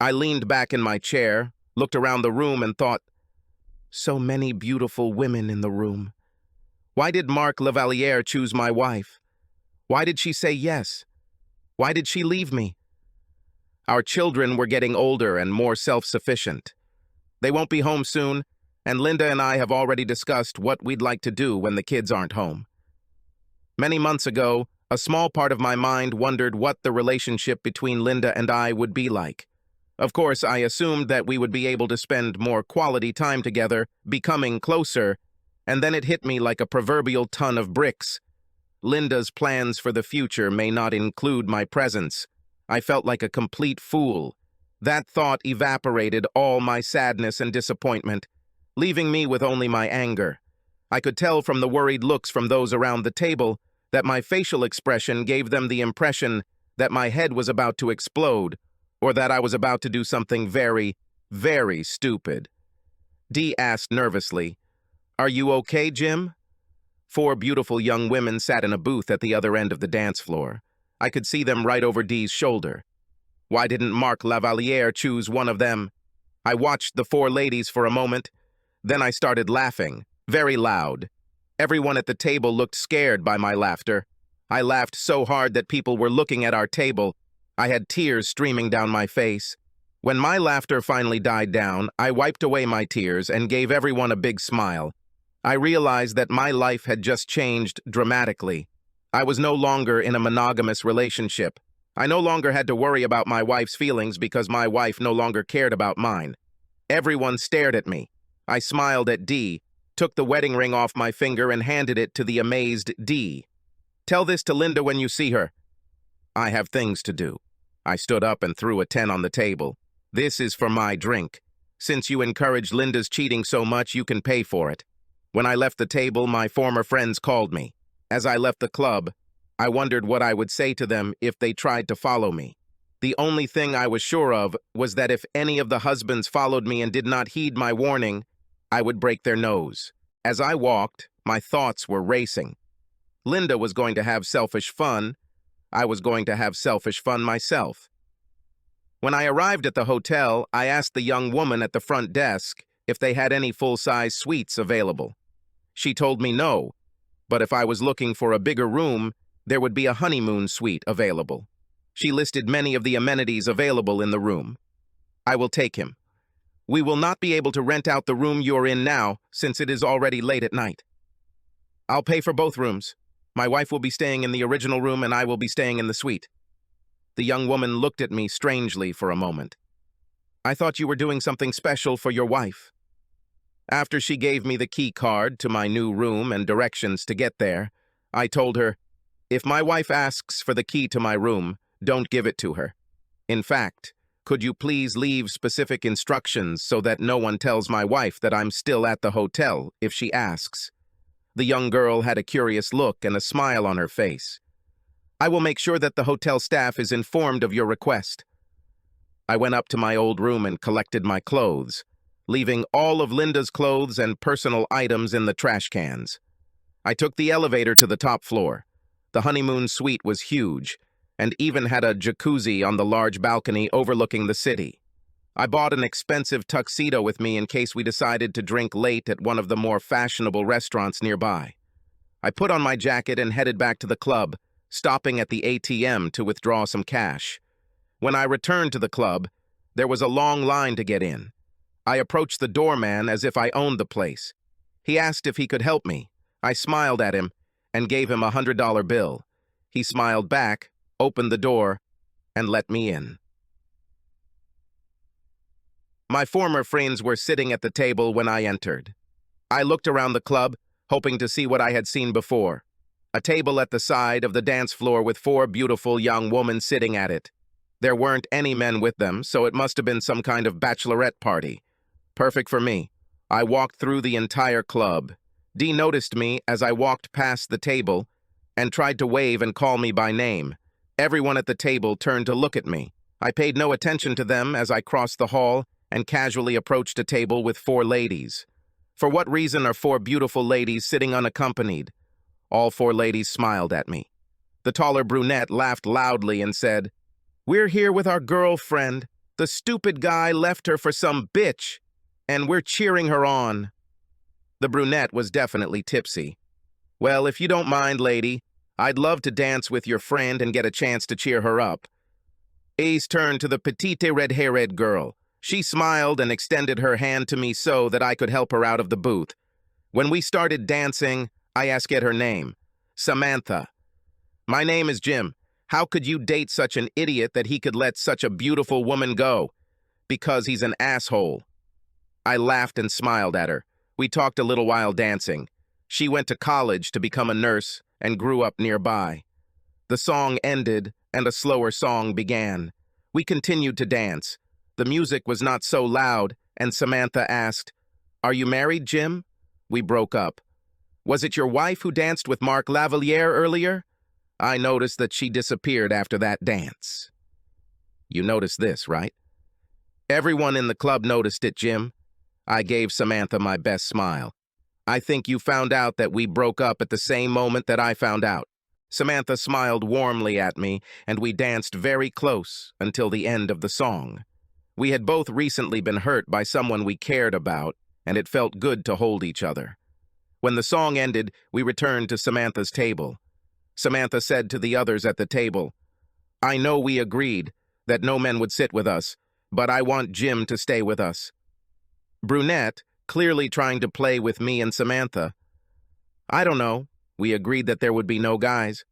I leaned back in my chair, looked around the room and thought, so many beautiful women in the room. Why did Marc Lavaliere choose my wife? Why did she say yes? Why did she leave me? Our children were getting older and more self-sufficient. They won't be home soon, and Linda and I have already discussed what we'd like to do when the kids aren't home. Many months ago, a small part of my mind wondered what the relationship between Linda and I would be like. Of course, I assumed that we would be able to spend more quality time together, becoming closer, and then it hit me like a proverbial ton of bricks. Linda's plans for the future may not include my presence. I felt like a complete fool. That thought evaporated all my sadness and disappointment, leaving me with only my anger. I could tell from the worried looks from those around the table that my facial expression gave them the impression that my head was about to explode, or that I was about to do something very, very stupid. Dee asked nervously, "Are you okay, Jim?" 4 beautiful young women sat in a booth at the other end of the dance floor. I could see them right over Dee's shoulder. Why didn't Marc Lavaliere choose one of them? I watched the 4 ladies for a moment. Then I started laughing, very loud. Everyone at the table looked scared by my laughter. I laughed so hard that people were looking at our table. I had tears streaming down my face. When my laughter finally died down, I wiped away my tears and gave everyone a big smile. I realized that my life had just changed dramatically. I was no longer in a monogamous relationship. I no longer had to worry about my wife's feelings because my wife no longer cared about mine. Everyone stared at me. I smiled at Dee, took the wedding ring off my finger and handed it to the amazed Dee. "Tell this to Linda when you see her." "I have things to do." I stood up and threw a 10 on the table. "This is for my drink. Since you encouraged Linda's cheating so much, you can pay for it." When I left the table, my former friends called me. As I left the club, I wondered what I would say to them if they tried to follow me. The only thing I was sure of was that if any of the husbands followed me and did not heed my warning, I would break their nose. As I walked, my thoughts were racing. Linda was going to have selfish fun. I was going to have selfish fun myself. When I arrived at the hotel, I asked the young woman at the front desk if they had any full-size suites available. She told me no, but if I was looking for a bigger room, there would be a honeymoon suite available. She listed many of the amenities available in the room. "I will take him. We will not be able to rent out the room you're in now, since it is already late at night. I'll pay for both rooms. My wife will be staying in the original room and I will be staying in the suite." The young woman looked at me strangely for a moment. "I thought you were doing something special for your wife." After she gave me the key card to my new room and directions to get there, I told her, "If my wife asks for the key to my room, don't give it to her. In fact, could you please leave specific instructions so that no one tells my wife that I'm still at the hotel if she asks?" The young girl had a curious look and a smile on her face. "I will make sure that the hotel staff is informed of your request." I went up to my old room and collected my clothes, leaving all of Linda's clothes and personal items in the trash cans. I took the elevator to the top floor. The honeymoon suite was huge, and even had a jacuzzi on the large balcony overlooking the city. I bought an expensive tuxedo with me in case we decided to drink late at one of the more fashionable restaurants nearby. I put on my jacket and headed back to the club, stopping at the ATM to withdraw some cash. When I returned to the club, there was a long line to get in. I approached the doorman as if I owned the place. He asked if he could help me. I smiled at him and gave him a $100 bill. He smiled back, opened the door, and let me in. My former friends were sitting at the table when I entered. I looked around the club, hoping to see what I had seen before. A table at the side of the dance floor with 4 beautiful young women sitting at it. There weren't any men with them, so it must have been some kind of bachelorette party. Perfect for me. I walked through the entire club. Dee noticed me as I walked past the table and tried to wave and call me by name. Everyone at the table turned to look at me. I paid no attention to them as I crossed the hall and casually approached a table with 4 ladies. For what reason are 4 beautiful ladies sitting unaccompanied? All 4 ladies smiled at me. The taller brunette laughed loudly and said, "We're here with our girlfriend. The stupid guy left her for some bitch, and we're cheering her on. The brunette was definitely tipsy. Well, if you don't mind, lady, I'd love to dance with your friend and get a chance to cheer her up. Ace turned to the petite red-haired girl. She smiled and extended her hand to me so that I could help her out of the booth. When we started dancing, I asked her name. Samantha. My name is Jim. How could you date such an idiot that he could let such a beautiful woman go? Because he's an asshole. I laughed and smiled at her. We talked a little while dancing. She went to college to become a nurse and grew up nearby. The song ended and a slower song began. We continued to dance. The music was not so loud, and Samantha asked, "Are you married, Jim?" We broke up. "Was it your wife who danced with Mark Lavalier earlier?" I noticed that she disappeared after that dance. You noticed this, right? Everyone in the club noticed it, Jim. I gave Samantha my best smile. I think you found out that we broke up at the same moment that I found out. Samantha smiled warmly at me, and we danced very close until the end of the song. We had both recently been hurt by someone we cared about, and it felt good to hold each other. When the song ended, we returned to Samantha's table. Samantha said to the others at the table, "I know we agreed that no men would sit with us, but I want Jim to stay with us." Brunette, clearly trying to play with me and Samantha. "I don't know. We agreed that there would be no guys."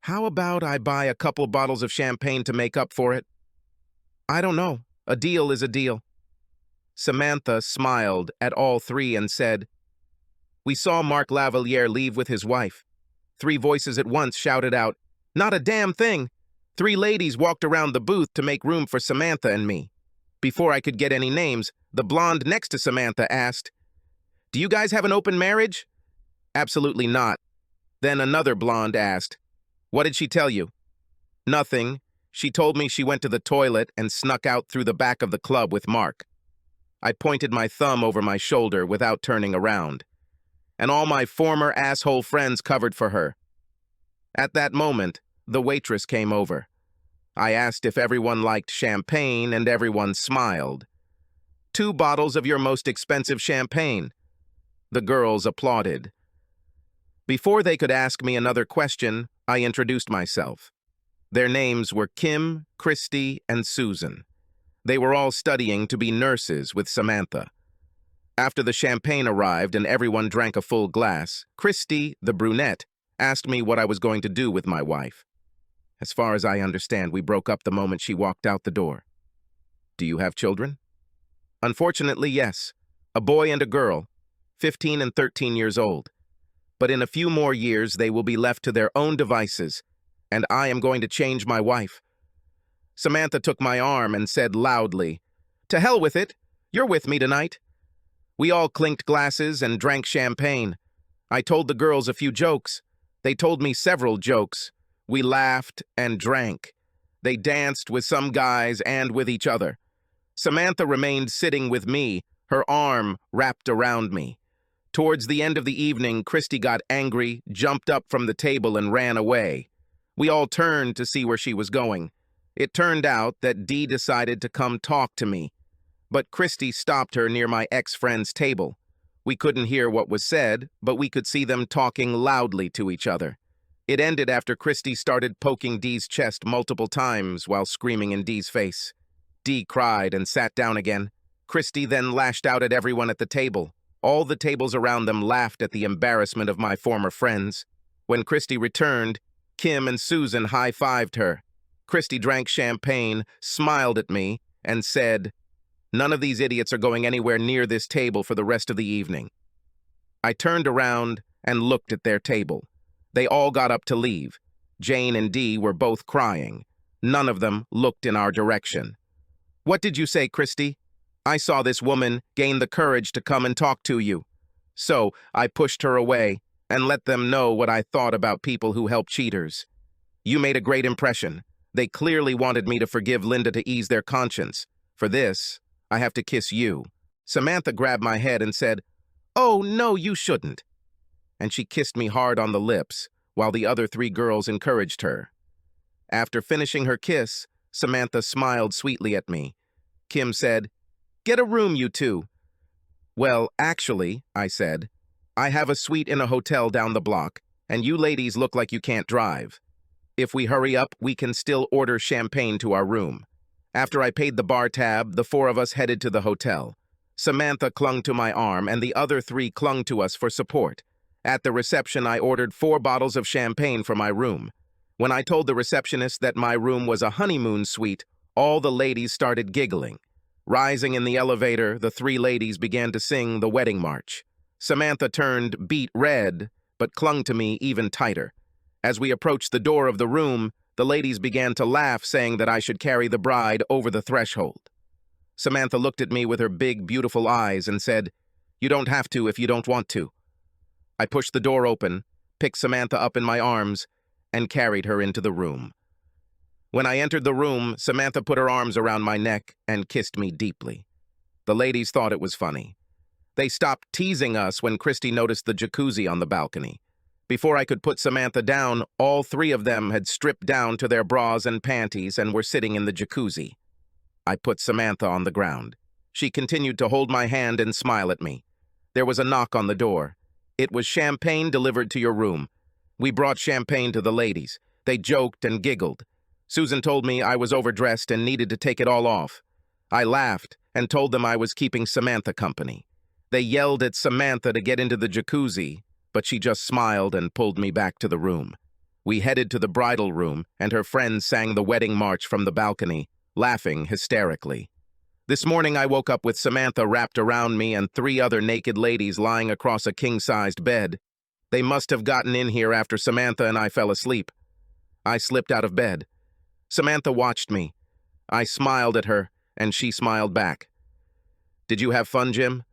"How about I buy a couple bottles of champagne to make up for it?" "I don't know. A deal is a deal." Samantha smiled at all three and said, "We saw Mark Lavalier leave with his wife." Three voices at once shouted out, "Not a damn thing!" Three ladies walked around the booth to make room for Samantha and me. Before I could get any names, the blonde next to Samantha asked, "Do you guys have an open marriage?" "Absolutely not." Then another blonde asked, "What did she tell you?" "Nothing. She told me she went to the toilet and snuck out through the back of the club with Mark." I pointed my thumb over my shoulder without turning around. "And all my former asshole friends covered for her." At that moment, the waitress came over. I asked if everyone liked champagne, and everyone smiled. "2 bottles of your most expensive champagne." The girls applauded. Before they could ask me another question, I introduced myself. Their names were Kim, Christy, and Susan. They were all studying to be nurses with Samantha. After the champagne arrived and everyone drank a full glass, Christy, the brunette, asked me what I was going to do with my wife. As far as I understand, we broke up the moment she walked out the door. "Do you have children?" "Unfortunately, yes. A boy and a girl, 15 and 13 years old. But in a few more years, they will be left to their own devices, and I am going to change my wife." Samantha took my arm and said loudly, "To hell with it. You're with me tonight." We all clinked glasses and drank champagne. I told the girls a few jokes. They told me several jokes. We laughed and drank. They danced with some guys and with each other. Samantha remained sitting with me, her arm wrapped around me. Towards the end of the evening, Christy got angry, jumped up from the table, and ran away. We all turned to see where she was going. It turned out that Dee decided to come talk to me, but Christy stopped her near my ex-friend's table. We couldn't hear what was said, but we could see them talking loudly to each other. It ended after Christy started poking Dee's chest multiple times while screaming in Dee's face. Dee cried and sat down again. Christy then lashed out at everyone at the table. All the tables around them laughed at the embarrassment of my former friends. When Christy returned, Kim and Susan high-fived her. Christy drank champagne, smiled at me, and said, "None of these idiots are going anywhere near this table for the rest of the evening." I turned around and looked at their table. They all got up to leave. Jane and Dee were both crying. None of them looked in our direction. "What did you say, Christy?" "I saw this woman gain the courage to come and talk to you. So I pushed her away and let them know what I thought about people who help cheaters. You made a great impression. They clearly wanted me to forgive Linda to ease their conscience. For this, I have to kiss you." Samantha grabbed my head and said, "Oh, no, you shouldn't." And she kissed me hard on the lips, while the other 3 girls encouraged her. After finishing her kiss, Samantha smiled sweetly at me. Kim said, "Get a room, you two." "Well, actually," I said, "I have a suite in a hotel down the block, and you ladies look like you can't drive. If we hurry up, we can still order champagne to our room." After I paid the bar tab, the four of us headed to the hotel. Samantha clung to my arm, and the other three clung to us for support. At the reception, I ordered 4 bottles of champagne for my room. When I told the receptionist that my room was a honeymoon suite, all the ladies started giggling. Rising in the elevator, the 3 ladies began to sing the wedding march. Samantha turned beet red, but clung to me even tighter. As we approached the door of the room, the ladies began to laugh, saying that I should carry the bride over the threshold. Samantha looked at me with her big, beautiful eyes and said, "You don't have to if you don't want to." I pushed the door open, picked Samantha up in my arms, and carried her into the room. When I entered the room, Samantha put her arms around my neck and kissed me deeply. The ladies thought it was funny. They stopped teasing us when Christy noticed the jacuzzi on the balcony. Before I could put Samantha down, all 3 of them had stripped down to their bras and panties and were sitting in the jacuzzi. I put Samantha on the ground. She continued to hold my hand and smile at me. There was a knock on the door. It was champagne delivered to your room. We brought champagne to the ladies. They joked and giggled. Susan told me I was overdressed and needed to take it all off. I laughed and told them I was keeping Samantha company. They yelled at Samantha to get into the jacuzzi, but she just smiled and pulled me back to the room. We headed to the bridal room, and her friends sang the wedding march from the balcony, laughing hysterically. This morning I woke up with Samantha wrapped around me and 3 other naked ladies lying across a king-sized bed. They must have gotten in here after Samantha and I fell asleep. I slipped out of bed. Samantha watched me. I smiled at her, and she smiled back. "Did you have fun, Jim?"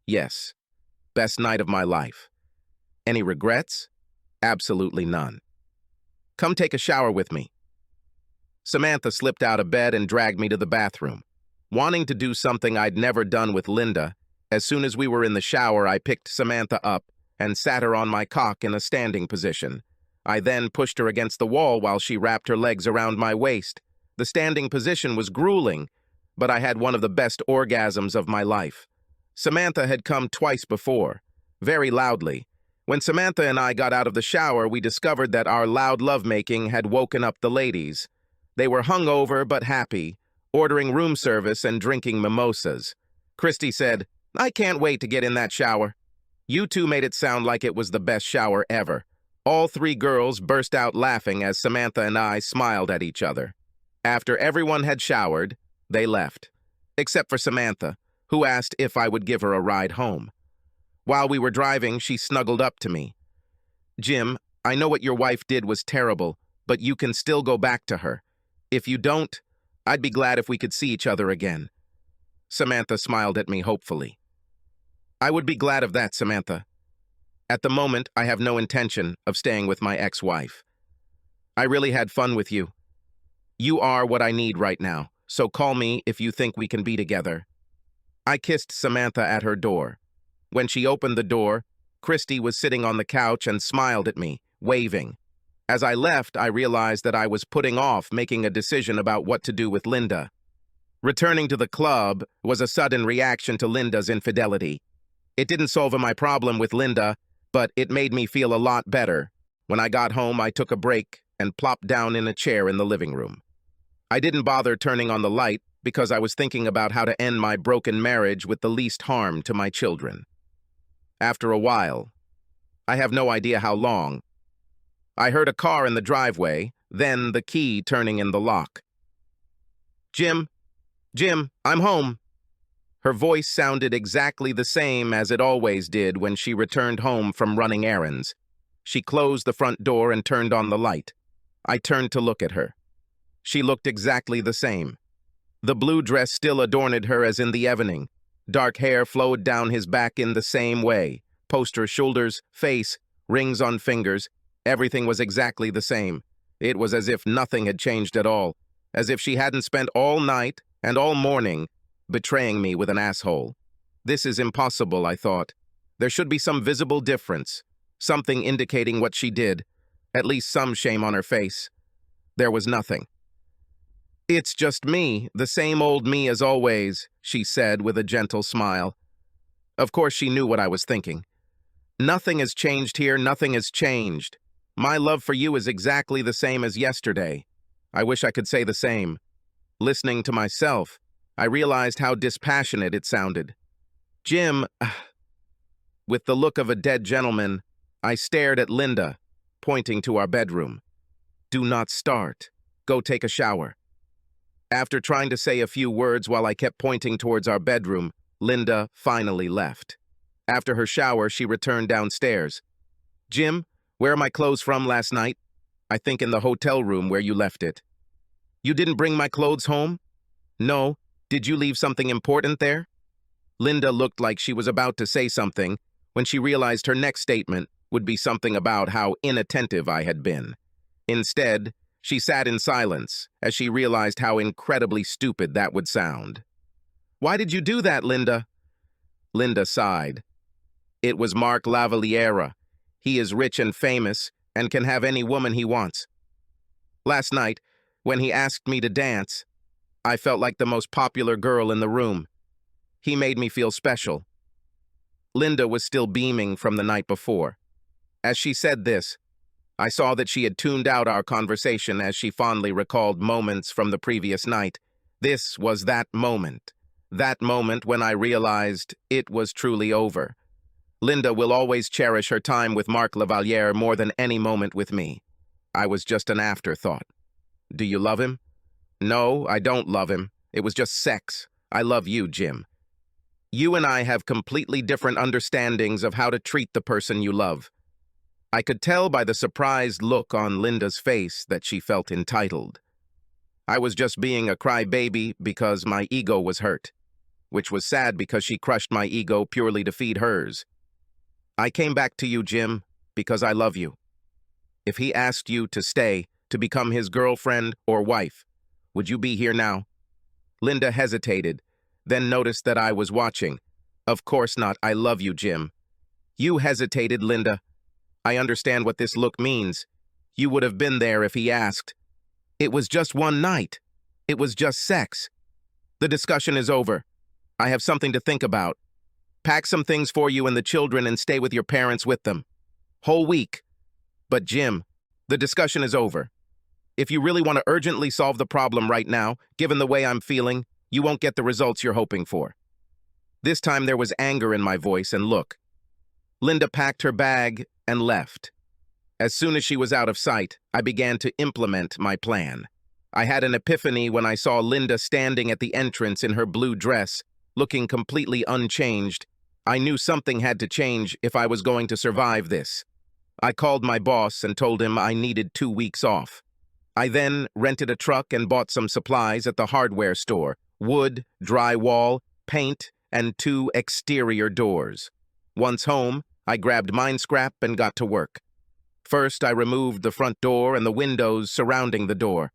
"Yes. Best night of my life." "Any regrets?" "Absolutely none." "Come take a shower with me." Samantha slipped out of bed and dragged me to the bathroom. Wanting to do something I'd never done with Linda, as soon as we were in the shower, I picked Samantha up and sat her on my cock in a standing position. I then pushed her against the wall while she wrapped her legs around my waist. The standing position was grueling, but I had one of the best orgasms of my life. Samantha had come twice before, very loudly. When Samantha and I got out of the shower, we discovered that our loud lovemaking had woken up the ladies. They were hungover but happy, ordering room service and drinking mimosas. Christy said, "I can't wait to get in that shower." You two made it sound like it was the best shower ever. All 3 girls burst out laughing as Samantha and I smiled at each other. After everyone had showered, they left, except for Samantha, who asked if I would give her a ride home. While we were driving, she snuggled up to me. "Jim, I know what your wife did was terrible, but you can still go back to her. If you don't, I'd be glad if we could see each other again." Samantha smiled at me hopefully. "I would be glad of that, Samantha. At the moment, I have no intention of staying with my ex-wife. I really had fun with you. You are what I need right now, so call me if you think we can be together." I kissed Samantha at her door. When she opened the door, Christy was sitting on the couch and smiled at me, waving. As I left, I realized that I was putting off making a decision about what to do with Linda. Returning to the club was a sudden reaction to Linda's infidelity. It didn't solve my problem with Linda, but it made me feel a lot better. When I got home, I took a break and plopped down in a chair in the living room. I didn't bother turning on the light because I was thinking about how to end my broken marriage with the least harm to my children. After a while, I have no idea how long, I heard a car in the driveway, then the key turning in the lock. Jim, I'm home." Her voice sounded exactly the same as it always did when she returned home from running errands. She closed the front door and turned on the light. I turned to look at her. She looked exactly the same. The blue dress still adorned her as in the evening. Dark hair flowed down his back in the same way. Poster shoulders, face, rings on fingers. Everything was exactly the same. It was as if nothing had changed at all. As if she hadn't spent all night and all morning betraying me with an asshole. This is impossible, I thought. There should be some visible difference. Something indicating what she did. At least some shame on her face. There was nothing. It's just me, the same old me as always, she said with a gentle smile. Of course she knew what I was thinking. Nothing has changed here, nothing has changed. My love for you is exactly the same as yesterday. I wish I could say the same. Listening to myself, I realized how dispassionate it sounded. Jim, with the look of a dead gentleman, I stared at Linda, pointing to our bedroom. Do not start. Go take a shower. After trying to say a few words while I kept pointing towards our bedroom, Linda finally left. After her shower, she returned downstairs. Jim, where are my clothes from last night? I think in the hotel room where you left it. You didn't bring my clothes home? No. Did you leave something important there? Linda looked like she was about to say something when she realized her next statement would be something about how inattentive I had been. Instead, she sat in silence as she realized how incredibly stupid that would sound. Why did you do that, Linda? Linda sighed. It was Mark Lavaliera. He is rich and famous and can have any woman he wants. Last night, when he asked me to dance, I felt like the most popular girl in the room. He made me feel special. Linda was still beaming from the night before. As she said this, I saw that she had tuned out our conversation as she fondly recalled moments from the previous night. This was that moment when I realized it was truly over. Linda will always cherish her time with Mark Lavaliere more than any moment with me. I was just an afterthought. Do you love him? No, I don't love him. It was just sex. I love you, Jim. You and I have completely different understandings of how to treat the person you love. I could tell by the surprised look on Linda's face that she felt entitled. I was just being a crybaby because my ego was hurt, which was sad because she crushed my ego purely to feed hers. I came back to you, Jim, because I love you. If he asked you to stay, to become his girlfriend or wife, would you be here now? Linda hesitated, then noticed that I was watching. Of course not, I love you, Jim. You hesitated, Linda. I understand what this look means. You would have been there if he asked. It was just one night. It was just sex. The discussion is over. I have something to think about. Pack some things for you and the children and stay with your parents with them. Whole week. But Jim, the discussion is over. If you really want to urgently solve the problem right now, given the way I'm feeling, you won't get the results you're hoping for. This time there was anger in my voice and look. Linda packed her bag and left. As soon as she was out of sight, I began to implement my plan. I had an epiphany when I saw Linda standing at the entrance in her blue dress, looking completely unchanged. I knew something had to change if I was going to survive this. I called my boss and told him I needed 2 weeks off. I then rented a truck and bought some supplies at the hardware store: wood, drywall, paint, and 2 exterior doors. Once home, I grabbed mine scrap and got to work. First, I removed the front door and the windows surrounding the door.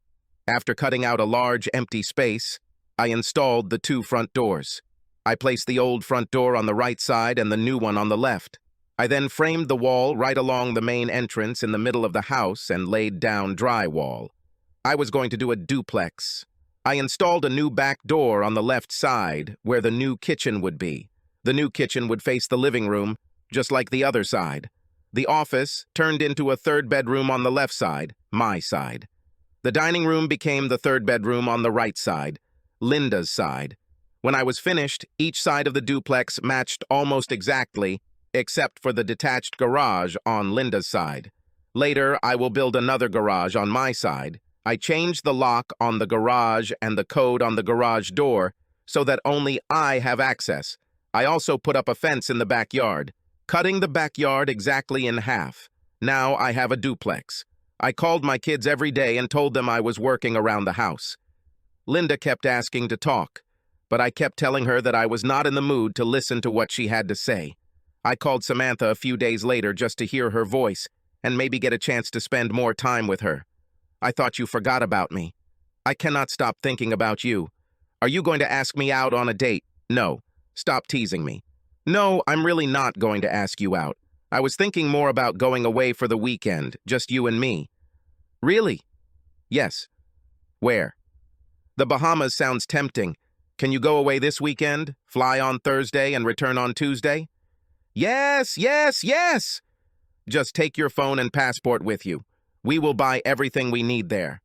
After cutting out a large empty space, I installed the 2 front doors. I placed the old front door on the right side and the new one on the left. I then framed the wall right along the main entrance in the middle of the house and laid down drywall. I was going to do a duplex. I installed a new back door on the left side where the new kitchen would be. The new kitchen would face the living room, just like the other side. The office turned into a 3rd bedroom on the left side, my side. The dining room became the 3rd bedroom on the right side, Linda's side. When I was finished, each side of the duplex matched almost exactly, except for the detached garage on Linda's side. Later, I will build another garage on my side. I changed the lock on the garage and the code on the garage door so that only I have access. I also put up a fence in the backyard, cutting the backyard exactly in half. Now I have a duplex. I called my kids every day and told them I was working around the house. Linda kept asking to talk, but I kept telling her that I was not in the mood to listen to what she had to say. I called Samantha a few days later just to hear her voice and maybe get a chance to spend more time with her. I thought you forgot about me. I cannot stop thinking about you. Are you going to ask me out on a date? No. Stop teasing me. No, I'm really not going to ask you out. I was thinking more about going away for the weekend, just you and me. Really? Yes. Where? The Bahamas sounds tempting. Can you go away this weekend, fly on Thursday and return on Tuesday? Yes, yes, yes! Just take your phone and passport with you. We will buy everything we need there.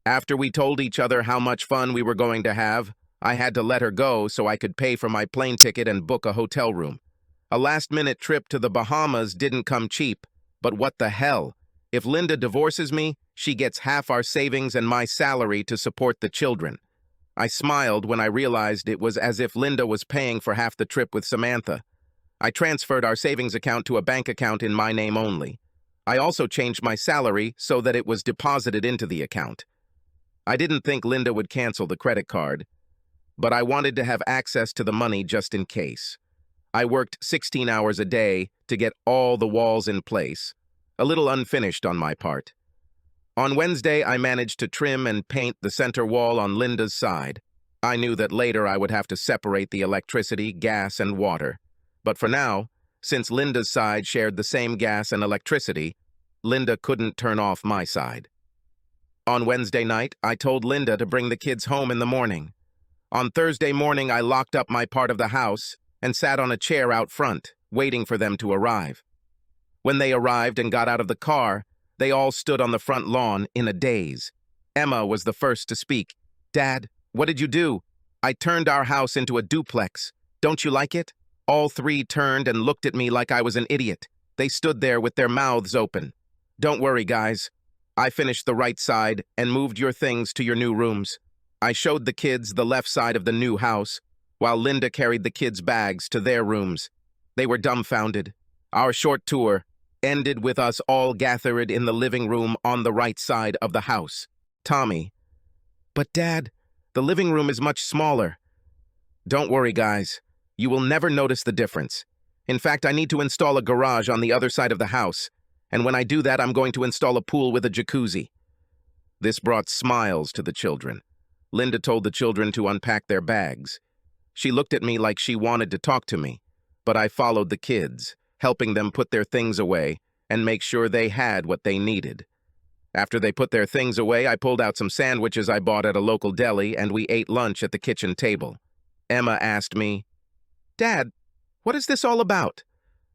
After we told each other how much fun we were going to have, I had to let her go so I could pay for my plane ticket and book a hotel room. A last-minute trip to the Bahamas didn't come cheap, but what the hell? If Linda divorces me, she gets half our savings and my salary to support the children. I smiled when I realized it was as if Linda was paying for half the trip with Samantha. I transferred our savings account to a bank account in my name only. I also changed my salary so that it was deposited into the account. I didn't think Linda would cancel the credit card, but I wanted to have access to the money just in case. I worked 16 hours a day to get all the walls in place, a little unfinished on my part. On Wednesday, I managed to trim and paint the center wall on Linda's side. I knew that later I would have to separate the electricity, gas, and water. But for now, since Linda's side shared the same gas and electricity, Linda couldn't turn off my side. On Wednesday night, I told Linda to bring the kids home in the morning. On Thursday morning, I locked up my part of the house and sat on a chair out front, waiting for them to arrive. When they arrived and got out of the car, they all stood on the front lawn in a daze. Emma was the first to speak. "Dad, what did you do?" "I turned our house into a duplex. Don't you like it?" All three turned and looked at me like I was an idiot. They stood there with their mouths open. "Don't worry, guys. I finished the right side and moved your things to your new rooms." I showed the kids the left side of the new house, while Linda carried the kids' bags to their rooms. They were dumbfounded. Our short tour ended with us all gathered in the living room on the right side of the house. Tommy: "But Dad, the living room is much smaller." "Don't worry, guys. You will never notice the difference. In fact, I need to install a garage on the other side of the house, and when I do that, I'm going to install a pool with a jacuzzi." This brought smiles to the children. Linda told the children to unpack their bags. She looked at me like she wanted to talk to me, but I followed the kids, helping them put their things away and make sure they had what they needed. After they put their things away, I pulled out some sandwiches I bought at a local deli, and we ate lunch at the kitchen table. Emma asked me, "Dad, what is this all about?"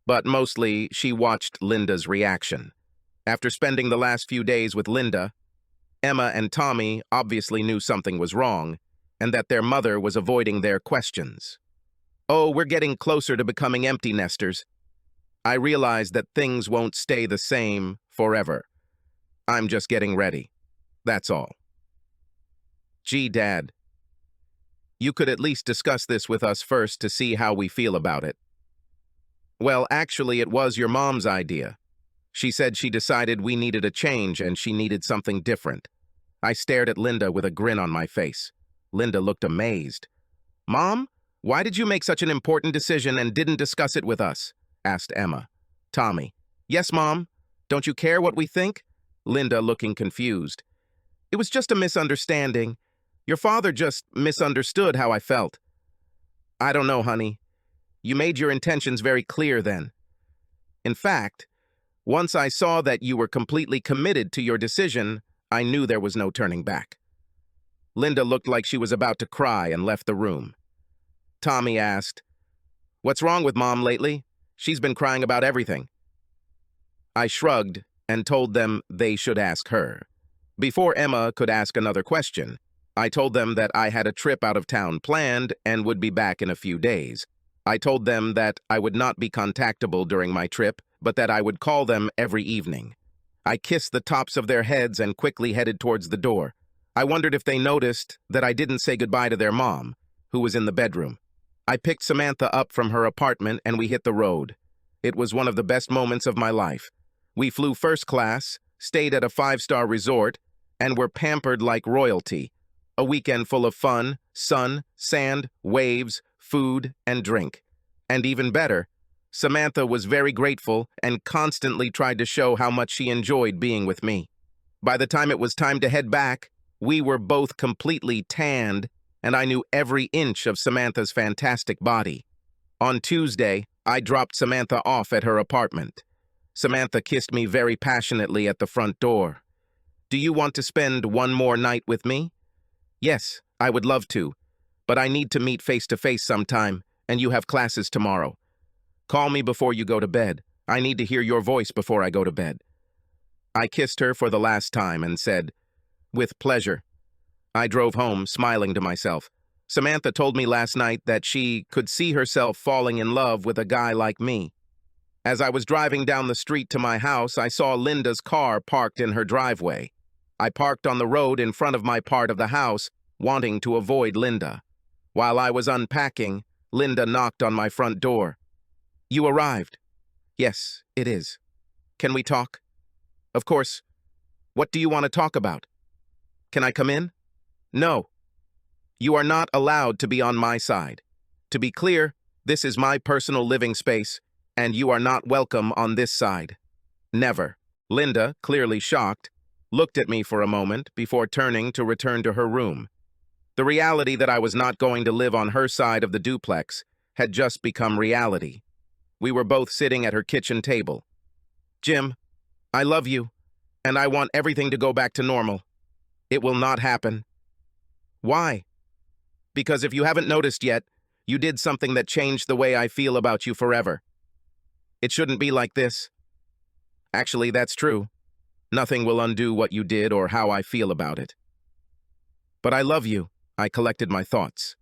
But mostly, she watched Linda's reaction. After spending the last few days with Linda, Emma and Tommy obviously knew something was wrong, and that their mother was avoiding their questions. "Oh, we're getting closer to becoming empty nesters. I realize that things won't stay the same forever. I'm just getting ready. That's all." "Gee, Dad, you could at least discuss this with us first to see how we feel about it." "Well, actually, it was your mom's idea. She said she decided we needed a change and she needed something different." I stared at Linda with a grin on my face. Linda looked amazed. "Mom, why did you make such an important decision and didn't discuss it with us?" asked Emma. Tommy: "Yes, Mom. Don't you care what we think?" Linda looking confused. "It was just a misunderstanding. Your father just misunderstood how I felt." "I don't know, honey. You made your intentions very clear then. In fact, once I saw that you were completely committed to your decision, I knew there was no turning back." Linda looked like she was about to cry and left the room. Tommy asked, "What's wrong with Mom lately? She's been crying about everything." I shrugged and told them they should ask her. Before Emma could ask another question, I told them that I had a trip out of town planned and would be back in a few days. I told them that I would not be contactable during my trip, but that I would call them every evening. I kissed the tops of their heads and quickly headed towards the door. I wondered if they noticed that I didn't say goodbye to their mom, who was in the bedroom. I picked Samantha up from her apartment and we hit the road. It was one of the best moments of my life. We flew first class, stayed at a 5-star resort, and were pampered like royalty. A weekend full of fun, sun, sand, waves, food, and drink. And even better, Samantha was very grateful and constantly tried to show how much she enjoyed being with me. By the time it was time to head back, we were both completely tanned, and I knew every inch of Samantha's fantastic body. On Tuesday, I dropped Samantha off at her apartment. Samantha kissed me very passionately at the front door. "Do you want to spend one more night with me?" Yes, I would love to, but I need to meet face-to-face sometime, and you have classes tomorrow. Call me before you go to bed. I need to hear your voice before I go to bed. I kissed her for the last time and said, with pleasure. I drove home, smiling to myself. Samantha told me last night that she could see herself falling in love with a guy like me. As I was driving down the street to my house, I saw Linda's car parked in her driveway. I parked on the road in front of my part of the house, wanting to avoid Linda. While I was unpacking, Linda knocked on my front door. You arrived. Yes, it is. Can we talk? Of course. What do you want to talk about? Can I come in? No. You are not allowed to be on my side. To be clear, this is my personal living space, and you are not welcome on this side. Never. Linda, clearly shocked, looked at me for a moment before turning to return to her room. The reality that I was not going to live on her side of the duplex had just become reality. We were both sitting at her kitchen table. Jim, I love you, and I want everything to go back to normal. It will not happen. Why? Because if you haven't noticed yet, you did something that changed the way I feel about you forever. It shouldn't be like this. Actually, that's true. Nothing will undo what you did or how I feel about it. But I love you. I collected my thoughts.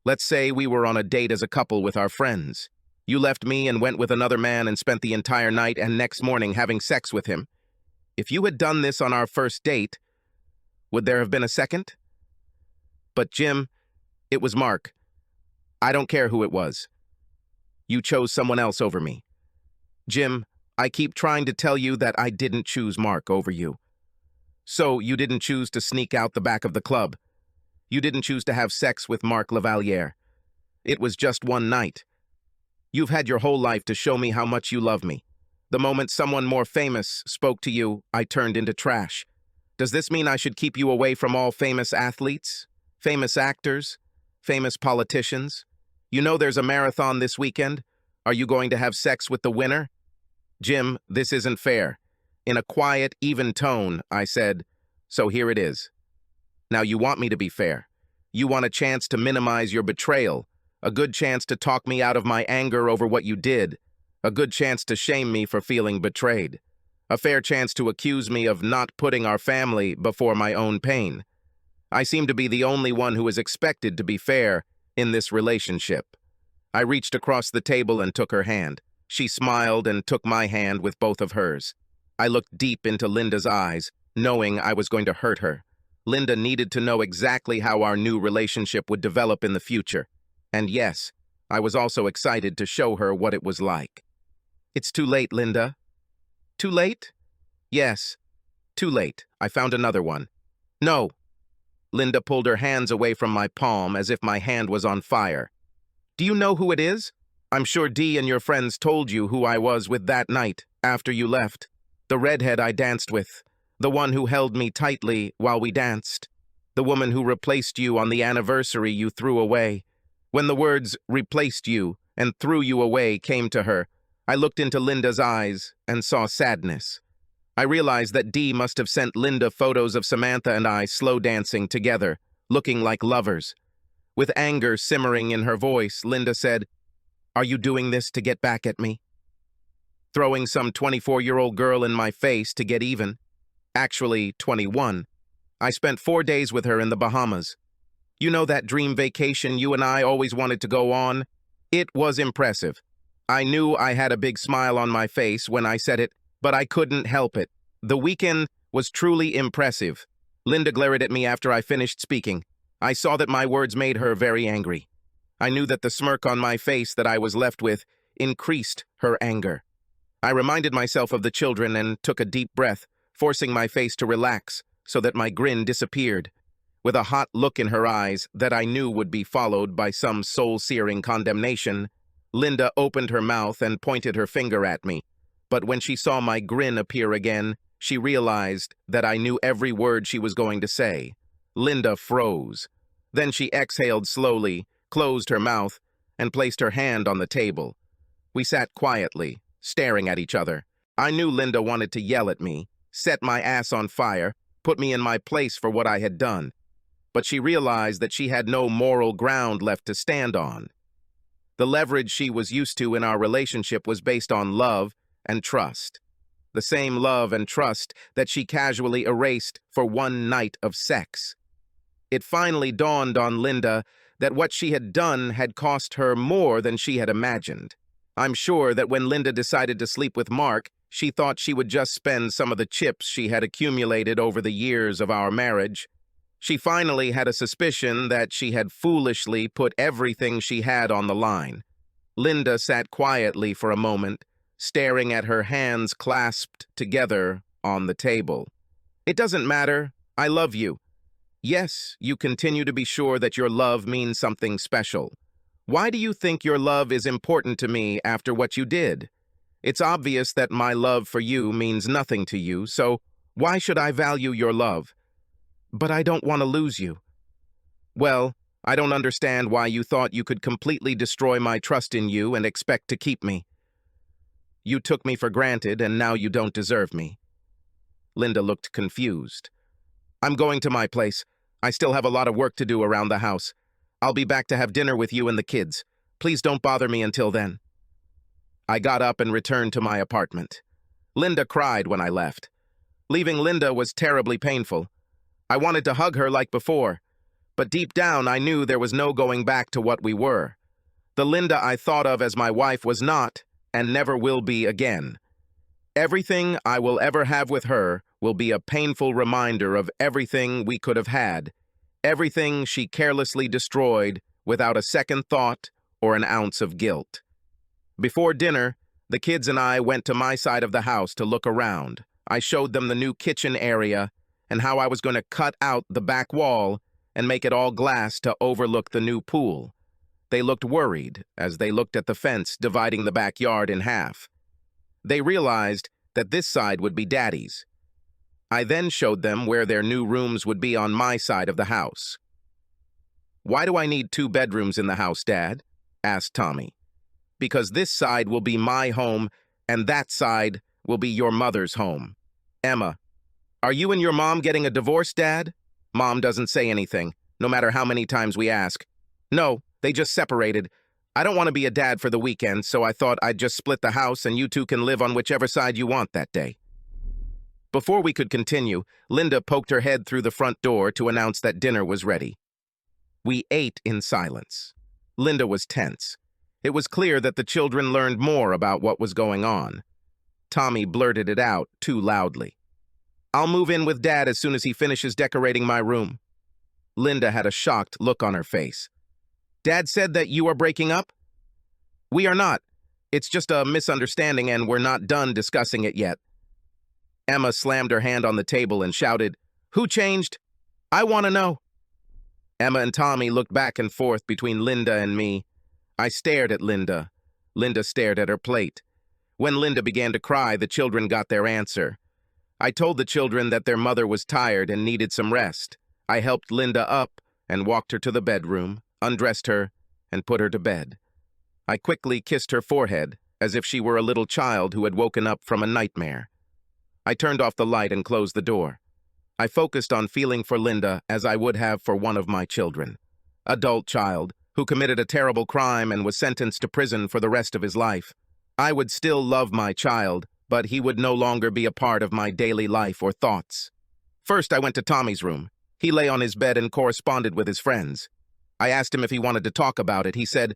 Let's say we were on a date as a couple with our friends. You left me and went with another man and spent the entire night and next morning having sex with him. If you had done this on our first date, would there have been a second? But Jim, it was Mark. I don't care who it was. You chose someone else over me. Jim, I keep trying to tell you that I didn't choose Mark over you. So you didn't choose to sneak out the back of the club. You didn't choose to have sex with Mark Lavaliere. It was just one night. You've had your whole life to show me how much you love me. The moment someone more famous spoke to you, I turned into trash. Does this mean I should keep you away from all famous athletes, famous actors, famous politicians? You know there's a marathon this weekend. Are you going to have sex with the winner? Jim, this isn't fair. In a quiet, even tone, I said, so here it is. Now you want me to be fair. You want a chance to minimize your betrayal, a good chance to talk me out of my anger over what you did, a good chance to shame me for feeling betrayed, a fair chance to accuse me of not putting our family before my own pain. I seem to be the only one who is expected to be fair in this relationship. I reached across the table and took her hand. She smiled and took my hand with both of hers. I looked deep into Linda's eyes, knowing I was going to hurt her. Linda needed to know exactly how our new relationship would develop in the future. And yes, I was also excited to show her what it was like. It's too late, Linda. Too late? Yes, too late. I found another one. No. Linda pulled her hands away from my palm as if my hand was on fire. Do you know who it is? I'm sure Dee and your friends told you who I was with that night after you left. The redhead I danced with. The one who held me tightly while we danced. The woman who replaced you on the anniversary you threw away. When the words replaced you and threw you away came to her, I looked into Linda's eyes and saw sadness. I realized that Dee must have sent Linda photos of Samantha and I slow dancing together, looking like lovers. With anger simmering in her voice, Linda said, "Are you doing this to get back at me? Throwing some 24-year-old girl in my face to get even? Actually, 21. I spent 4 days with her in the Bahamas. You know that dream vacation you and I always wanted to go on? It was impressive. I knew I had a big smile on my face when I said it, but I couldn't help it. The weekend was truly impressive." Linda glared at me after I finished speaking. I saw that my words made her very angry. I knew that the smirk on my face that I was left with increased her anger. I reminded myself of the children and took a deep breath, forcing my face to relax so that my grin disappeared. With a hot look in her eyes that I knew would be followed by some soul-searing condemnation, Linda opened her mouth and pointed her finger at me. But when she saw my grin appear again, she realized that I knew every word she was going to say. Linda froze. Then she exhaled slowly, closed her mouth, and placed her hand on the table. We sat quietly, staring at each other. I knew Linda wanted to yell at me, set my ass on fire, put me in my place for what I had done. but she realized that she had no moral ground left to stand on. The leverage she was used to in our relationship was based on love and trust. The same love and trust that she casually erased for one night of sex. It finally dawned on Linda that what she had done had cost her more than she had imagined. I'm sure that when Linda decided to sleep with Mark, she thought she would just spend some of the chips she had accumulated over the years of our marriage. She finally had a suspicion that she had foolishly put everything she had on the line. Linda sat quietly for a moment, staring at her hands clasped together on the table. "It doesn't matter. I love you. Yes, you continue to be sure that your love means something special. Why do you think your love is important to me after what you did? It's obvious that my love for you means nothing to you, so why should I value your love? But I don't want to lose you." "Well, I don't understand why you thought you could completely destroy my trust in you and expect to keep me. You took me for granted, and now you don't deserve me." Linda looked confused. "I'm going to my place. I still have a lot of work to do around the house. I'll be back to have dinner with you and the kids. Please don't bother me until then." I got up and returned to my apartment. Linda cried when I left. Leaving Linda was terribly painful. I wanted to hug her like before, but deep down I knew there was no going back to what we were. The Linda I thought of as my wife was not, and never will be again. Everything I will ever have with her will be a painful reminder of everything we could have had, everything she carelessly destroyed without a second thought or an ounce of guilt. Before dinner, the kids and I went to my side of the house to look around. I showed them the new kitchen area and how I was going to cut out the back wall and make it all glass to overlook the new pool. They looked worried as they looked at the fence dividing the backyard in half. They realized that this side would be Daddy's. I then showed them where their new rooms would be on my side of the house. "Why do I need 2 bedrooms in the house, Dad?" asked Tommy. "Because this side will be my home, and that side will be your mother's home." "Emma, are you and your mom getting a divorce, Dad?" Mom doesn't say anything, no matter how many times we ask. "No, they just separated. I don't want to be a dad for the weekend, so I thought I'd just split the house and you two can live on whichever side you want that day." Before we could continue, Linda poked her head through the front door to announce that dinner was ready. We ate in silence. Linda was tense. It was clear that the children learned more about what was going on. Tommy blurted it out too loudly. "I'll move in with Dad as soon as he finishes decorating my room." Linda had a shocked look on her face. "Dad said that you are breaking up?" "We are not. It's just a misunderstanding and we're not done discussing it yet." Emma slammed her hand on the table and shouted, "Who changed? I want to know." Emma and Tommy looked back and forth between Linda and me. I stared at Linda. Linda stared at her plate. When Linda began to cry, the children got their answer. I told the children that their mother was tired and needed some rest. I helped Linda up and walked her to the bedroom, undressed her, and put her to bed. I quickly kissed her forehead, as if she were a little child who had woken up from a nightmare. I turned off the light and closed the door. I focused on feeling for Linda as I would have for one of my children. Adult child, who committed a terrible crime and was sentenced to prison for the rest of his life. I would still love my child, but he would no longer be a part of my daily life or thoughts. First, I went to Tommy's room. He lay on his bed and corresponded with his friends. I asked him if he wanted to talk about it. He said,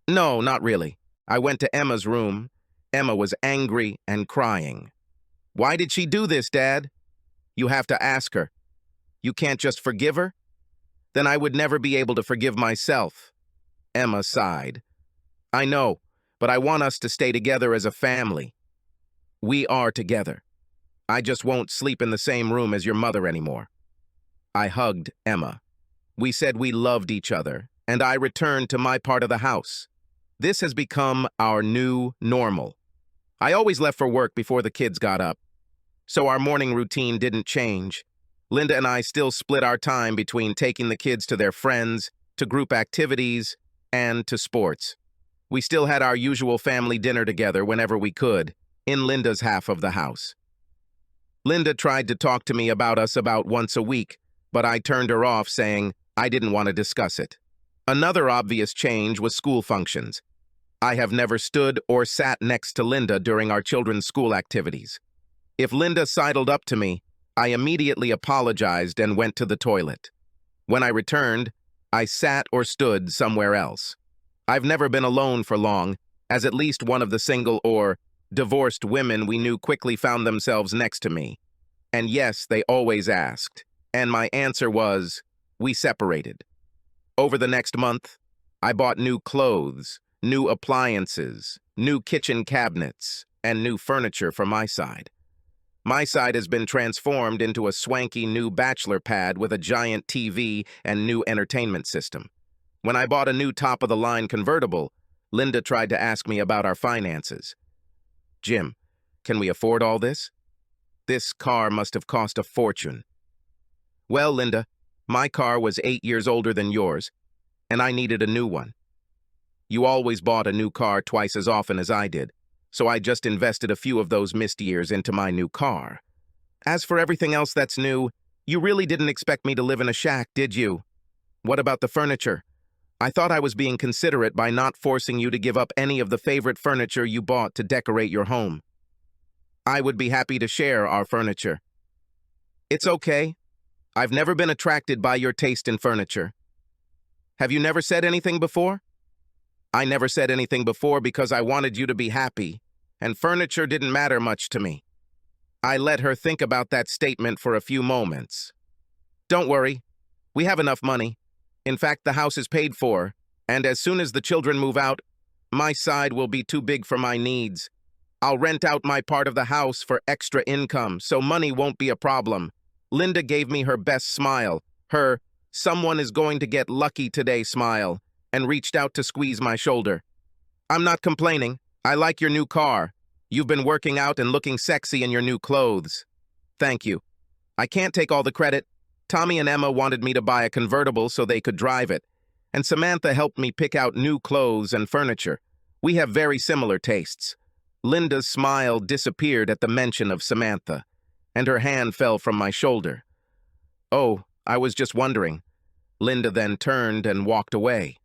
"No, not really." I went to Emma's room. Emma was angry and crying. "Why did she do this, Dad?" "You have to ask her." "You can't just forgive her?" "Then I would never be able to forgive myself." Emma sighed. "I know, but I want us to stay together as a family." "We are together. I just won't sleep in the same room as your mother anymore." I hugged Emma. We said we loved each other, and I returned to my part of the house. This has become our new normal. I always left for work before the kids got up, so our morning routine didn't change. Linda and I still split our time between taking the kids to their friends, to group activities, and to sports. We still had our usual family dinner together whenever we could, in Linda's half of the house. Linda tried to talk to me about us about once a week, but I turned her off, saying I didn't want to discuss it. Another obvious change was school functions. I have never stood or sat next to Linda during our children's school activities. If Linda sidled up to me, I immediately apologized and went to the toilet. When I returned, I sat or stood somewhere else. I've never been alone for long, as at least one of the single or divorced women we knew quickly found themselves next to me. And yes, they always asked. And my answer was, we separated. Over the next month, I bought new clothes, new appliances, new kitchen cabinets, and new furniture for my side. My side has been transformed into a swanky new bachelor pad with a giant TV and new entertainment system. When I bought a new top-of-the-line convertible, Linda tried to ask me about our finances. Jim, can we afford all this? This car must have cost a fortune. Well, Linda, my car was 8 years older than yours, and I needed a new one. You always bought a new car twice as often as I did, so I just invested a few of those missed years into my new car. As for everything else that's new, you really didn't expect me to live in a shack, did you? What about the furniture? I thought I was being considerate by not forcing you to give up any of the favorite furniture you bought to decorate your home. I would be happy to share our furniture. It's okay. I've never been attracted by your taste in furniture. Have you never said anything before? I never said anything before because I wanted you to be happy, and furniture didn't matter much to me. I let her think about that statement for a few moments. Don't worry, we have enough money. In fact, the house is paid for, and as soon as the children move out, my side will be too big for my needs. I'll rent out my part of the house for extra income, so money won't be a problem. Linda gave me her best smile, her "someone is going to get lucky today" smile, and reached out to squeeze my shoulder. I'm not complaining. I like your new car. You've been working out and looking sexy in your new clothes. Thank you. I can't take all the credit. Tommy and Emma wanted me to buy a convertible so they could drive it, and Samantha helped me pick out new clothes and furniture. We have very similar tastes. Linda's smile disappeared at the mention of Samantha, and her hand fell from my shoulder. Oh, I was just wondering. Linda then turned and walked away.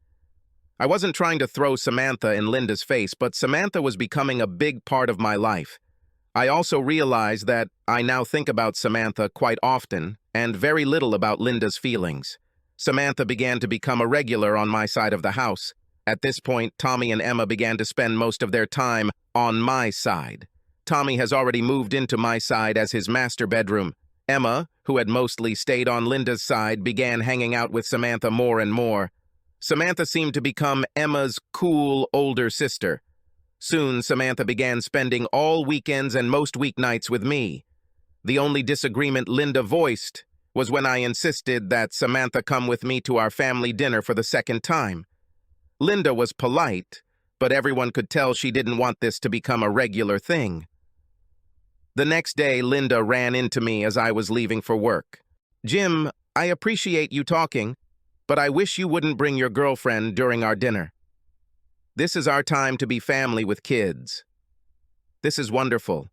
I wasn't trying to throw Samantha in Linda's face, but Samantha was becoming a big part of my life. I also realized that I now think about Samantha quite often and very little about Linda's feelings. Samantha began to become a regular on my side of the house. At this point, Tommy and Emma began to spend most of their time on my side. Tommy has already moved into my side as his master bedroom. Emma, who had mostly stayed on Linda's side, began hanging out with Samantha more and more. Samantha seemed to become Emma's cool older sister. Soon, Samantha began spending all weekends and most weeknights with me. The only disagreement Linda voiced was when I insisted that Samantha come with me to our family dinner for the second time. Linda was polite, but everyone could tell she didn't want this to become a regular thing. The next day, Linda ran into me as I was leaving for work. "Jim, I appreciate you talking, but I wish you wouldn't bring your girlfriend during our dinner. This is our time to be family with kids. This is wonderful.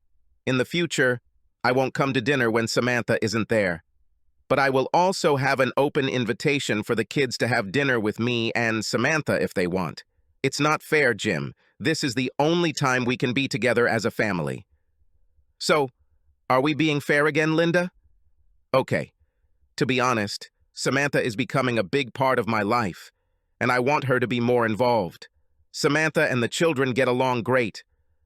In the future, I won't come to dinner when Samantha isn't there. But I will also have an open invitation for the kids to have dinner with me and Samantha if they want. It's not fair, Jim. This is the only time we can be together as a family." So, are we being fair again, Linda? Okay. To be honest, Samantha is becoming a big part of my life, and I want her to be more involved. Samantha and the children get along great.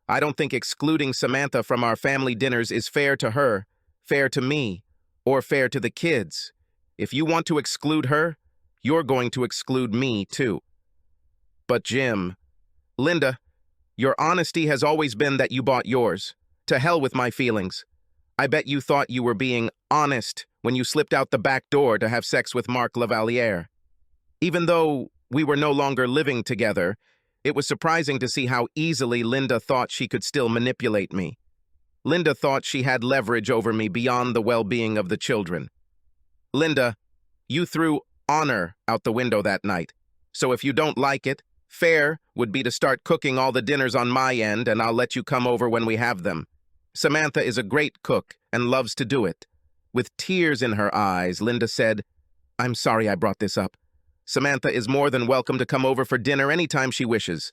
I don't think excluding Samantha from our family dinners is fair to her, fair to me, or fair to the kids. If you want to exclude her, you're going to exclude me too. But Jim, Linda, your honesty has always been that you bought yours. To hell with my feelings. I bet you thought you were being honest when you slipped out the back door to have sex with Mark Lavaliere. Even though we were no longer living together, it was surprising to see how easily Linda thought she could still manipulate me. Linda thought she had leverage over me beyond the well-being of the children. Linda, you threw honor out the window that night. So if you don't like it, fair would be to start cooking all the dinners on my end, and I'll let you come over when we have them. Samantha is a great cook and loves to do it. With tears in her eyes, Linda said, "I'm sorry I brought this up. Samantha is more than welcome to come over for dinner anytime she wishes."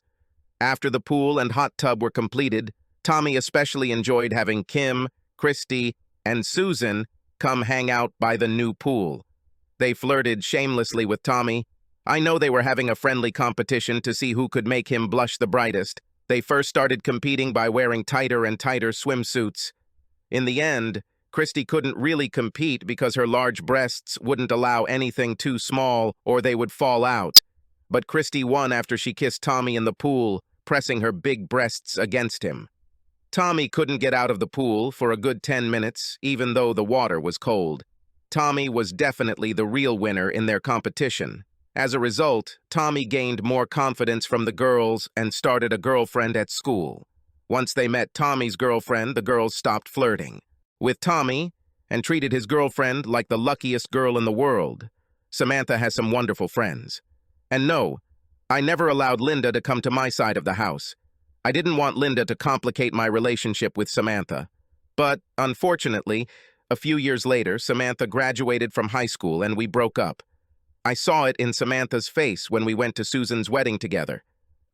After the pool and hot tub were completed, Tommy especially enjoyed having Kim, Christy, and Susan come hang out by the new pool. They flirted shamelessly with Tommy. I know they were having a friendly competition to see who could make him blush the brightest. They first started competing by wearing tighter and tighter swimsuits. In the end, Christy couldn't really compete because her large breasts wouldn't allow anything too small or they would fall out. But Christy won after she kissed Tommy in the pool, pressing her big breasts against him. Tommy couldn't get out of the pool for a good 10 minutes, even though the water was cold. Tommy was definitely the real winner in their competition. As a result, Tommy gained more confidence from the girls and started a girlfriend at school. Once they met Tommy's girlfriend, the girls stopped flirting with Tommy and treated his girlfriend like the luckiest girl in the world. Samantha has some wonderful friends. And no, I never allowed Linda to come to my side of the house. I didn't want Linda to complicate my relationship with Samantha. But, unfortunately, a few years later, Samantha graduated from high school and we broke up. I saw it in Samantha's face when we went to Susan's wedding together.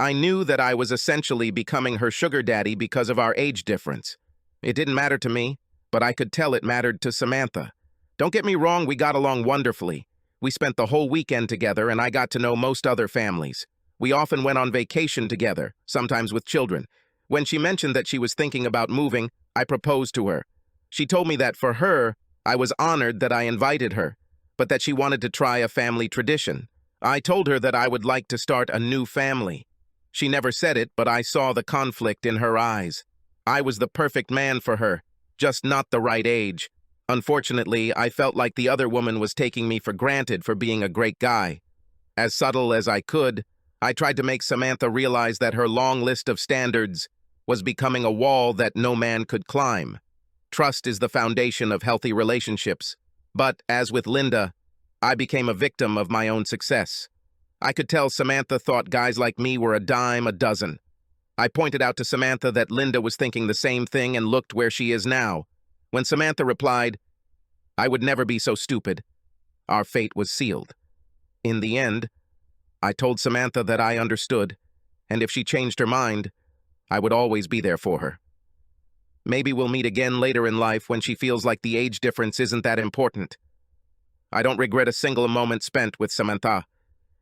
I knew that I was essentially becoming her sugar daddy because of our age difference. It didn't matter to me, but I could tell it mattered to Samantha. Don't get me wrong, we got along wonderfully. We spent the whole weekend together and I got to know most other families. We often went on vacation together, sometimes with children. When she mentioned that she was thinking about moving, I proposed to her. She told me that for her, I was honored that I invited her, but that she wanted to try a family tradition. I told her that I would like to start a new family. She never said it, but I saw the conflict in her eyes. I was the perfect man for her, just not the right age. Unfortunately, I felt like the other woman was taking me for granted for being a great guy. As subtle as I could, I tried to make Samantha realize that her long list of standards was becoming a wall that no man could climb. Trust is the foundation of healthy relationships. But, as with Linda, I became a victim of my own success. I could tell Samantha thought guys like me were a dime a dozen. I pointed out to Samantha that Linda was thinking the same thing and looked where she is now. When Samantha replied, "I would never be so stupid," our fate was sealed. In the end, I told Samantha that I understood, and if she changed her mind, I would always be there for her. Maybe we'll meet again later in life when she feels like the age difference isn't that important. I don't regret a single moment spent with Samantha,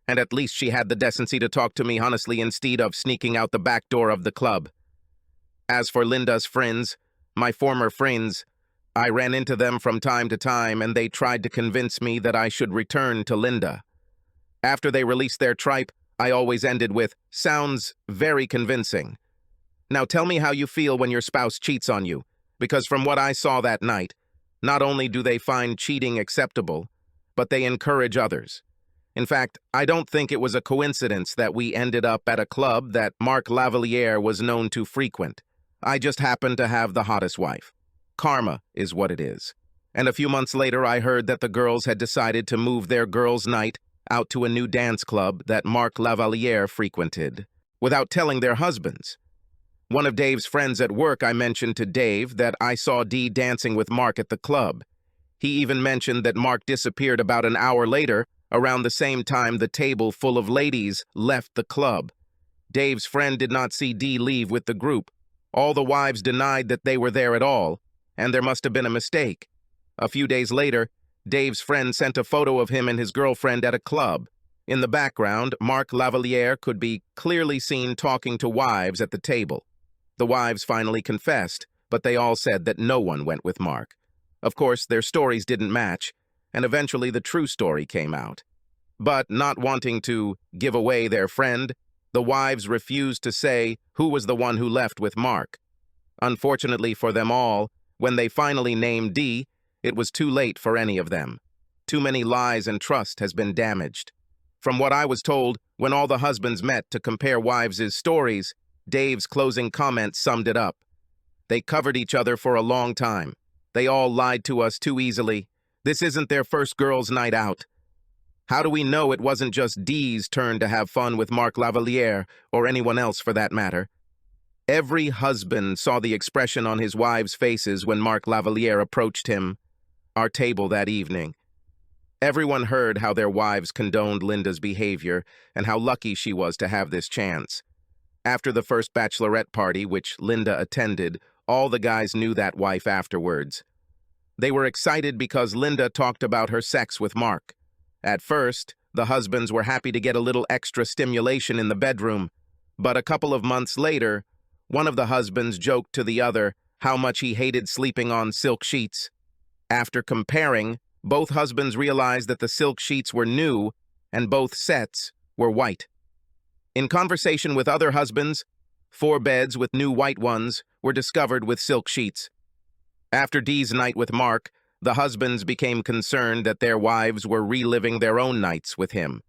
and at least she had the decency to talk to me honestly instead of sneaking out the back door of the club. As for Linda's friends, my former friends, I ran into them from time to time and they tried to convince me that I should return to Linda. After they released their tripe, I always ended with, "Sounds very convincing. Now tell me how you feel when your spouse cheats on you, because from what I saw that night, not only do they find cheating acceptable, but they encourage others. In fact, I don't think it was a coincidence that we ended up at a club that Mark Lavalier was known to frequent. I just happened to have the hottest wife. Karma is what it is. And a few months later, I heard that the girls had decided to move their girls' night out to a new dance club that Mark Lavalier frequented, without telling their husbands. One of Dave's friends at work, I mentioned to Dave that I saw Dee dancing with Mark at the club. He even mentioned that Mark disappeared about an hour later, around the same time the table full of ladies left the club. Dave's friend did not see Dee leave with the group. All the wives denied that they were there at all, and there must have been a mistake. A few days later, Dave's friend sent a photo of him and his girlfriend at a club. In the background, Mark Lavalier could be clearly seen talking to wives at the table. The wives finally confessed, but they all said that no one went with Mark. Of course, their stories didn't match, and eventually the true story came out. But not wanting to give away their friend, the wives refused to say who was the one who left with Mark. Unfortunately for them all, when they finally named Dee, it was too late for any of them. Too many lies and trust has been damaged. From what I was told, when all the husbands met to compare wives' stories, Dave's closing comment summed it up. They covered each other for a long time. They all lied to us too easily. This isn't their first girls' night out. How do we know it wasn't just Dee's turn to have fun with Mark Lavalier, or anyone else for that matter? Every husband saw the expression on his wives' faces when Mark Lavalier approached him. our table that evening. Everyone heard how their wives condoned Linda's behavior and how lucky she was to have this chance. After the first bachelorette party, which Linda attended, all the guys knew that wife afterwards. They were excited because Linda talked about her sex with Mark. At first, the husbands were happy to get a little extra stimulation in the bedroom, but a couple of months later, one of the husbands joked to the other how much he hated sleeping on silk sheets. After comparing, both husbands realized that the silk sheets were new and both sets were white. In conversation with other husbands, 4 beds with new white ones were discovered with silk sheets. After Dee's night with Mark, the husbands became concerned that their wives were reliving their own nights with him.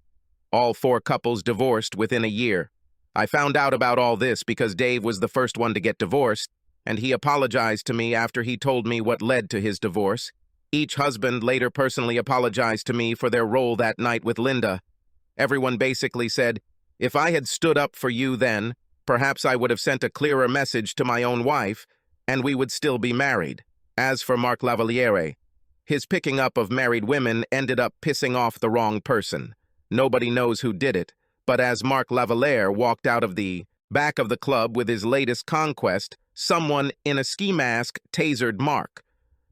All 4 couples divorced within a year. I found out about all this because Dave was the first one to get divorced, and he apologized to me after he told me what led to his divorce. Each husband later personally apologized to me for their role that night with Linda. Everyone basically said, if I had stood up for you then, perhaps I would have sent a clearer message to my own wife, and we would still be married. As for Mark Lavaliere, his picking up of married women ended up pissing off the wrong person. Nobody knows who did it, but as Mark Lavaliere walked out of the back of the club with his latest conquest, someone in a ski mask tasered Mark.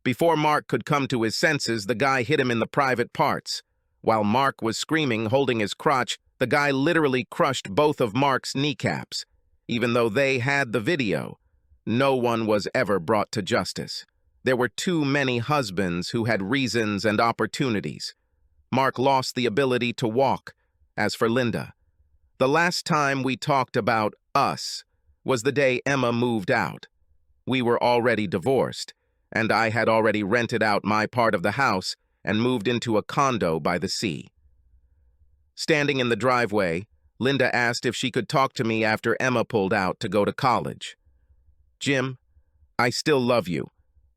Before Mark could come to his senses, the guy hit him in the private parts. While Mark was screaming, holding his crotch, the guy literally crushed both of Mark's kneecaps. Even though they had the video, no one was ever brought to justice. There were too many husbands who had reasons and opportunities. Mark lost the ability to walk. As for Linda, the last time we talked about us was the day Emma moved out. We were already divorced, and I had already rented out my part of the house and moved into a condo by the sea. Standing in the driveway, Linda asked if she could talk to me after Emma pulled out to go to college. Jim, I still love you.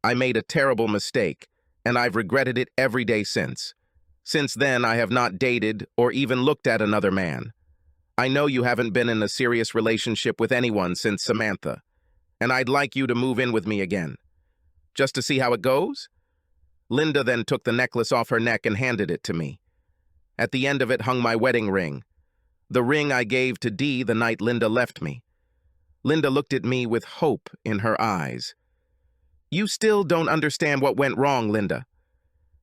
I made a terrible mistake, and I've regretted it every day since. Since then, I have not dated or even looked at another man. I know you haven't been in a serious relationship with anyone since Samantha, and I'd like you to move in with me again. Just to see how it goes? Linda then took the necklace off her neck and handed it to me. At the end of it hung my wedding ring, the ring I gave to Dee the night Linda left me. Linda looked at me with hope in her eyes. You still don't understand what went wrong, Linda.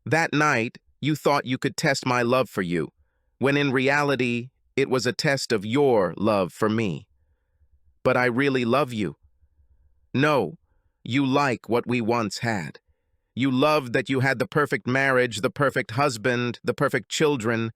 That night, you thought you could test my love for you, when in reality, it was a test of your love for me. But I really love you. No, you like what we once had. You loved that you had the perfect marriage, the perfect husband, the perfect children.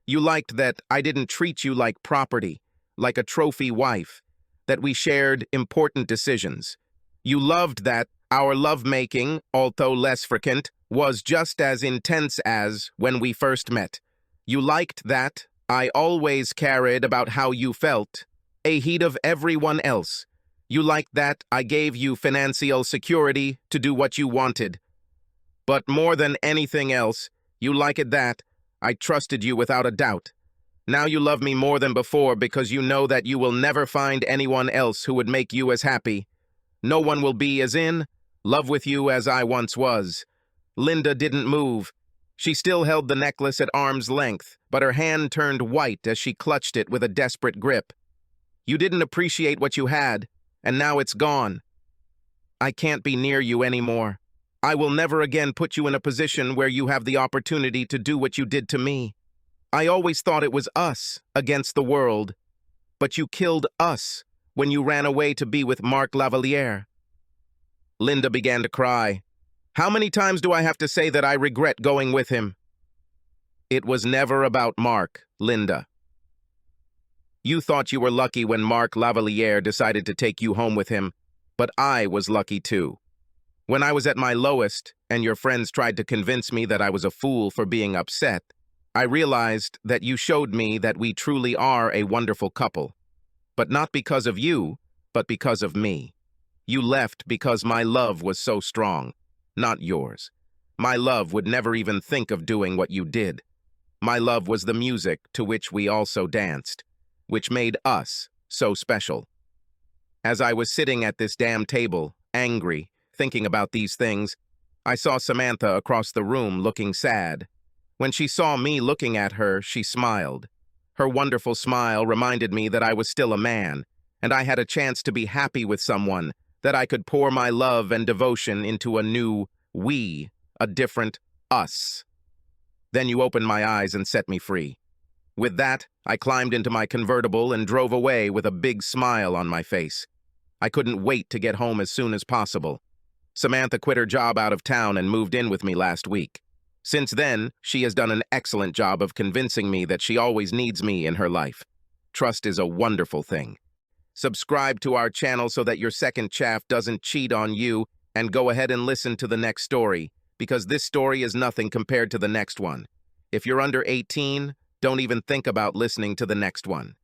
You liked that I didn't treat you like property, like a trophy wife, that we shared important decisions. You loved that our lovemaking, although less frequent, was just as intense as when we first met. You liked that I always cared about how you felt, ahead of everyone else. You liked that I gave you financial security to do what you wanted. But more than anything else, you liked that I trusted you without a doubt. Now you love me more than before because you know that you will never find anyone else who would make you as happy. No one will be as in love with you as I once was. Linda didn't move. She still held the necklace at arm's length, but her hand turned white as she clutched it with a desperate grip. You didn't appreciate what you had, and now it's gone. I can't be near you anymore. I will never again put you in a position where you have the opportunity to do what you did to me. I always thought it was us against the world, but you killed us when you ran away to be with Mark Lavaliere. Linda began to cry. How many times do I have to say that I regret going with him? It was never about Mark, Linda. You thought you were lucky when Mark Lavaliere decided to take you home with him, but I was lucky too. When I was at my lowest, and your friends tried to convince me that I was a fool for being upset, I realized that you showed me that we truly are a wonderful couple. But not because of you, but because of me. You left because my love was so strong, not yours. My love would never even think of doing what you did. My love was the music to which we also danced, which made us so special. As I was sitting at this damn table, angry, thinking about these things, I saw Samantha across the room looking sad. When she saw me looking at her, she smiled. Her wonderful smile reminded me that I was still a man, and I had a chance to be happy with someone, that I could pour my love and devotion into a new we, a different us. Then you opened my eyes and set me free. With that, I climbed into my convertible and drove away with a big smile on my face. I couldn't wait to get home as soon as possible. Samantha quit her job out of town and moved in with me last week. Since then, she has done an excellent job of convincing me that she always needs me in her life. Trust is a wonderful thing. Subscribe to our channel so that your second chaff doesn't cheat on you, and go ahead and listen to the next story, because this story is nothing compared to the next one. If you're under 18, don't even think about listening to the next one.